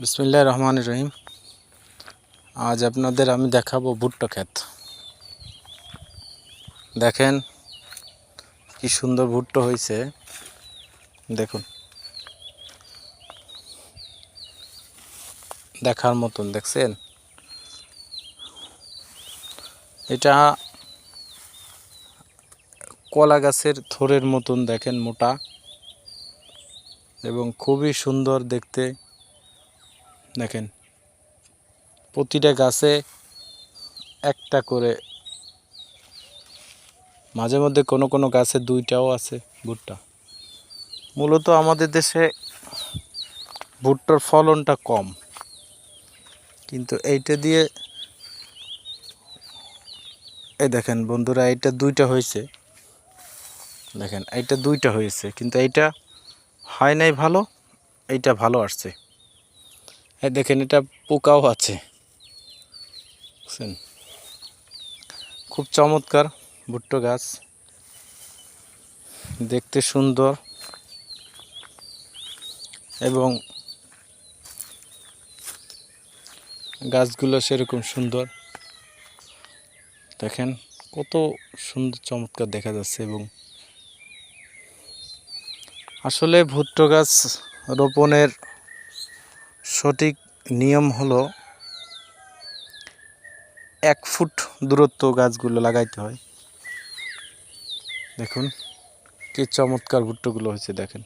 বিসমিল্লাহির রহমানির রহিম। আজ আপনাদের আমি দেখাবো ভুট্টা ক্ষেত। দেখেন কি সুন্দর ভুট্টা হয়েছে, দেখুন, দেখার মতন। দেখছেন, এটা কলা গাছের থোড়ের মতন, দেখেন, মোটা এবং খুবই সুন্দর দেখতে। দেখেন, প্রতিটা গাছে একটা করে, মাঝে মধ্যে কোনো কোনো গাছে দুইটাও আছে ভুট্টা। মূলত আমাদের দেশে ভুট্টার ফলনটা কম, কিন্তু এইটা দিয়ে এই দেখেন বন্ধুরা, এইটা দুইটা হয়েছে। দেখেন, এইটা দুইটা হয়েছে, কিন্তু এইটা হয় নাই ভালো, এইটা ভালো আসছে। এই দেখেন, এটা পোকাও আছে, বুঝছেন? খুব চমৎকার ভুট্টা গাছ, দেখতে সুন্দর এবং গাছগুলো সেরকম সুন্দর। দেখেন কত সুন্দর চমৎকার দেখা যাচ্ছে। এবং আসলে ভুট্টা গাছ রোপণের সঠিক নিয়ম হলো 1 ফুট দূরত্ব গাছগুলো লাগাইতে হয়। দেখুন কি চমৎকার ভুট্টাগুলো হয়েছে, দেখেন।